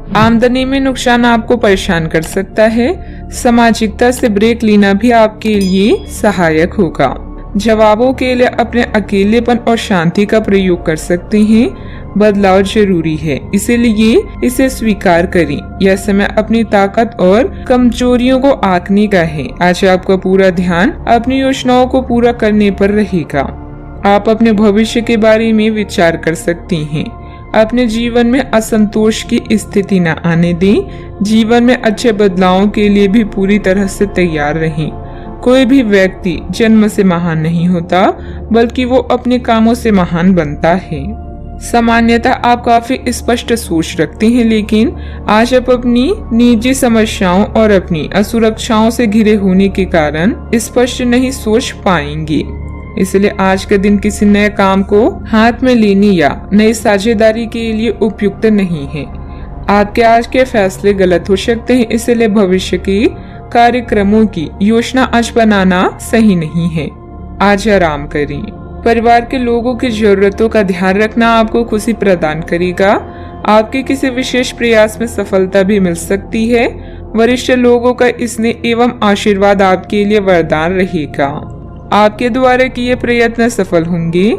आमदनी में नुकसान आपको परेशान कर सकता है। सामाजिकता से ब्रेक लेना भी आपके लिए सहायक होगा। जवाबों के लिए अपने अकेलेपन और शांति का प्रयोग कर सकते हैं। बदलाव जरूरी है, इसीलिए इसे स्वीकार करें। यह समय अपनी ताकत और कमजोरियों को आंकने का है। आज आपका पूरा ध्यान अपनी योजनाओं को पूरा करने पर रहेगा। आप अपने भविष्य के बारे में विचार कर सकते हैं। अपने जीवन में असंतोष की स्थिति न आने दें। जीवन में अच्छे बदलावों के लिए भी पूरी तरह से तैयार रहें। कोई भी व्यक्ति जन्म से महान नहीं होता, बल्कि वो अपने कामों से महान बनता है। सामान्यतः आप काफी स्पष्ट सोच रखते हैं, लेकिन आज आप अपनी निजी समस्याओं और अपनी असुरक्षाओं से घिरे होने के कारण स्पष्ट नहीं सोच पाएंगे। इसलिए आज का दिन किसी नए काम को हाथ में लेने या नई साझेदारी के लिए उपयुक्त नहीं है। आपके आज के फैसले गलत हो सकते हैं, इसलिए भविष्य के कार्यक्रमों की योजना आज बनाना सही नहीं है। आज आराम करें। परिवार के लोगों की जरूरतों का ध्यान रखना आपको खुशी प्रदान करेगा। आपके किसी विशेष प्रयास में सफलता भी मिल सकती है। वरिष्ठ लोगों का स्नेह एवं आशीर्वाद आपके लिए वरदान रहेगा। आपके द्वारा किए प्रयत्न सफल होंगे,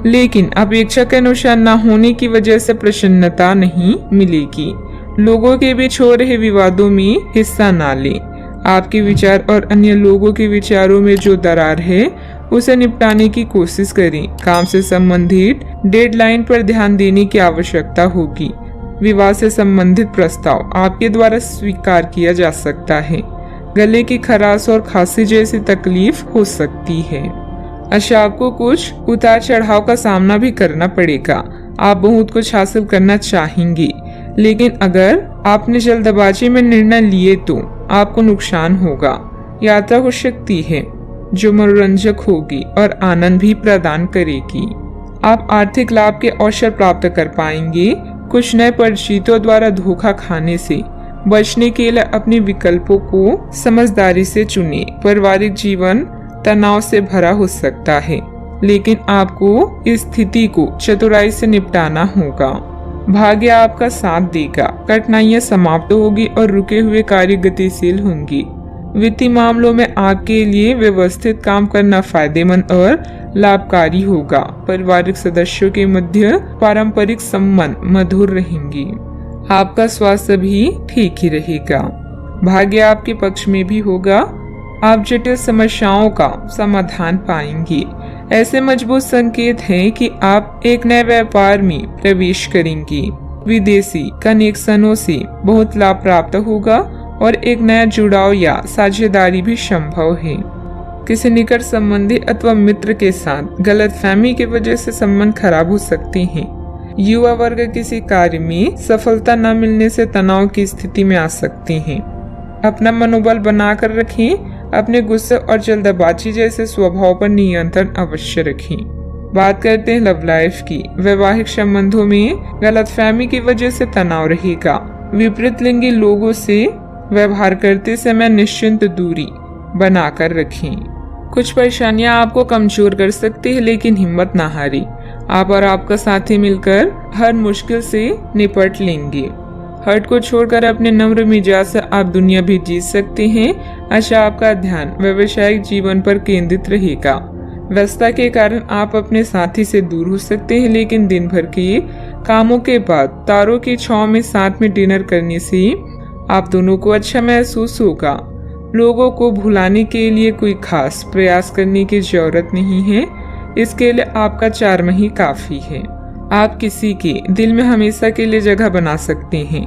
लेकिन अपेक्षा के अनुसार न होने की वजह से प्रसन्नता नहीं मिलेगी। लोगों के बीच हो रहे विवादों में हिस्सा न लें। आपके विचार और अन्य लोगों के विचारों में जो दरार है उसे निपटाने की कोशिश करें। काम से संबंधित डेडलाइन पर ध्यान देने की आवश्यकता होगी। विवाह से संबंधित प्रस्ताव आपके द्वारा स्वीकार किया जा सकता है। गले की खराश और खांसी जैसी तकलीफ हो सकती है। अच्छा, आपको कुछ उतार चढ़ाव का सामना भी करना पड़ेगा। आप बहुत कुछ हासिल करना चाहेंगे, लेकिन अगर आपने जल्दबाजी में निर्णय लिए तो आपको नुकसान होगा। यात्रा हो सकती है जो मनोरंजक होगी और आनंद भी प्रदान करेगी। आप आर्थिक लाभ के अवसर प्राप्त कर पाएंगे। कुछ नए परिचितों द्वारा धोखा खाने से बचने के लिए अपने विकल्पों को समझदारी से चुनें। पारिवारिक जीवन तनाव से भरा हो सकता है, लेकिन आपको इस स्थिति को चतुराई से निपटाना होगा। भाग्य आपका साथ देगा। कठिनाइयां समाप्त होगी और रुके हुए कार्य गतिशील होंगी। वित्तीय मामलों में आपके लिए व्यवस्थित काम करना फायदेमंद और लाभकारी होगा। पारिवारिक सदस्यों के मध्य पारंपरिक संबंध मधुर रहेंगे। आपका स्वास्थ्य भी ठीक ही रहेगा। भाग्य आपके पक्ष में भी होगा। आप जटिल समस्याओं का समाधान पाएंगे। ऐसे मजबूत संकेत हैं कि आप एक नए व्यापार में प्रवेश करेंगे। विदेशी कनेक्शनों से बहुत लाभ प्राप्त होगा और एक नया जुड़ाव या साझेदारी भी संभव है। किसी निकट संबंधी अथवा मित्र के साथ गलतफहमी की वजह से संबंध खराब हो सकते हैं। युवा वर्ग किसी कार्य में सफलता न मिलने से तनाव की स्थिति में आ सकते हैं। अपना मनोबल बनाकर रखें। अपने गुस्से और जल्दबाजी जैसे स्वभाव पर नियंत्रण अवश्य रखें। बात करते हैं लव लाइफ की। वैवाहिक संबंधों में गलतफहमी की वजह से तनाव रहेगा। विपरीत लिंगी लोगों से व्यवहार करते समय निश्चिंत दूरी बनाकर रखें। कुछ परेशानियां आपको कमजोर कर सकती है, लेकिन हिम्मत ना हारें। आप और आपका साथी मिलकर हर मुश्किल से निपट लेंगे। हर्ट को छोड़कर अपने नम्र मिजाज से आप दुनिया भी जीत सकते हैं। अच्छा, आपका ध्यान व्यावसायिक जीवन पर केंद्रित रहेगा। व्यस्तता के कारण आप अपने साथी से दूर हो सकते हैं, लेकिन दिन भर के कामों के बाद तारों की छांव में साथ में डिनर करने से आप दोनों को अच्छा महसूस होगा। लोगों को भुलाने के लिए कोई खास प्रयास करने की जरूरत नहीं है। इसके लिए आपका चार्म ही काफी है। आप किसी के दिल में हमेशा के लिए जगह बना सकते हैं।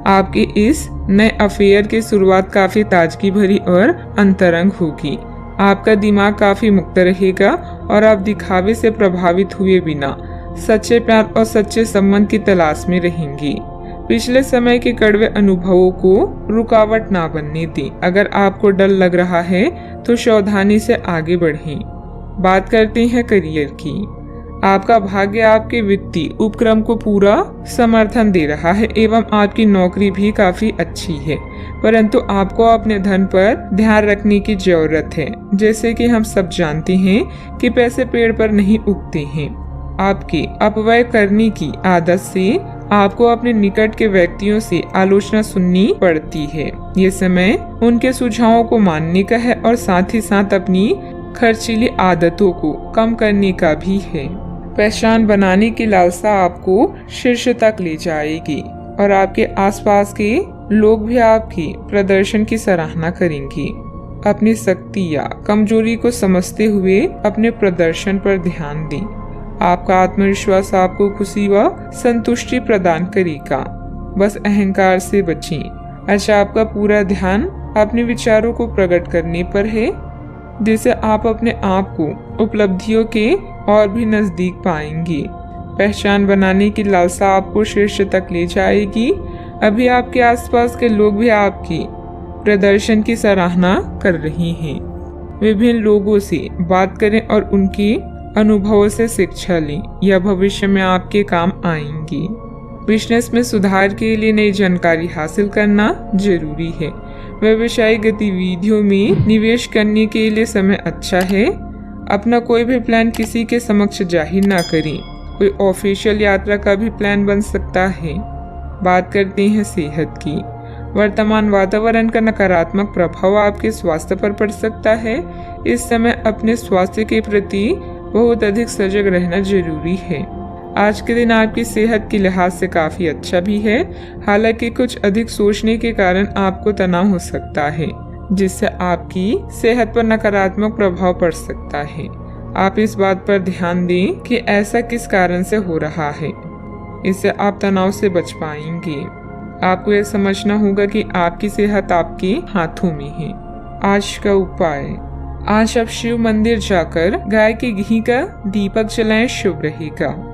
आपके इस नए अफेयर की शुरुआत काफी ताजगी भरी और अंतरंग होगी। आपका दिमाग काफी मुक्त रहेगा और आप दिखावे से प्रभावित हुए बिना सच्चे प्यार और सच्चे संबंध की तलाश में रहेंगे। पिछले समय के कड़वे अनुभवों को रुकावट ना बनने दें। अगर आपको डर लग रहा है तो सावधानी से आगे बढ़ें। बात करते हैं करियर की। आपका भाग्य आपके वित्तीय उपक्रम को पूरा समर्थन दे रहा है एवं आपकी नौकरी भी काफी अच्छी है, परंतु आपको अपने धन पर ध्यान रखने की जरूरत है। जैसे कि हम सब जानते हैं कि पैसे पेड़ पर नहीं उगते हैं। आपके अपव्यय करने की आदत से आपको अपने निकट के व्यक्तियों से आलोचना सुननी पड़ती है। ये समय उनके सुझावों को मानने का है और साथ ही साथ अपनी खर्चीली आदतों को कम करने का भी है। पहचान बनाने की लालसा आपको शीर्ष तक ले जाएगी और आपके आसपास के लोग भी आपके प्रदर्शन की सराहना करेंगे। अपनी शक्ति या कमजोरी को समझते हुए अपने प्रदर्शन पर ध्यान दें। आपका आत्मविश्वास आपको खुशी व संतुष्टि प्रदान करेगा। बस अहंकार से बचें। अच्छा, आपका पूरा ध्यान अपने विचारों को प्रकट करने पर है, जिससे आप अपने आप को उपलब्धियों के और भी नजदीक पाएंगे। पहचान बनाने की लालसा आपको शीर्ष तक ले जाएगी। अभी आपके आसपास के लोग भी आपकी प्रदर्शन की सराहना कर रहे हैं। विभिन्न लोगों से बात करें और उनके अनुभवों से शिक्षा लें। यह भविष्य में आपके काम आएंगी। बिजनेस में सुधार के लिए नई जानकारी हासिल करना जरूरी है। व्यवसायिक गतिविधियों में निवेश करने के लिए समय अच्छा है। अपना कोई भी प्लान किसी के समक्ष जाहिर ना करें। कोई ऑफिशियल यात्रा का भी प्लान बन सकता है। बात करते हैं सेहत की। वर्तमान वातावरण का नकारात्मक प्रभाव आपके स्वास्थ्य पर पड़ सकता है। इस समय अपने स्वास्थ्य के प्रति बहुत अधिक सजग रहना जरूरी है। आज के दिन आपकी सेहत के लिहाज से काफी अच्छा भी है। हालांकि कुछ अधिक सोचने के कारण आपको तनाव हो सकता है, जिससे आपकी सेहत पर नकारात्मक प्रभाव पड़ सकता है। आप इस बात पर ध्यान दें कि ऐसा किस कारण से हो रहा है। इससे आप तनाव से बच पाएंगे। आपको यह समझना होगा कि आपकी सेहत आपके हाथों में है। आज का उपाय, आज आप शिव मंदिर जाकर गाय के घी का दीपक जलाएं, शुभ रहेगा।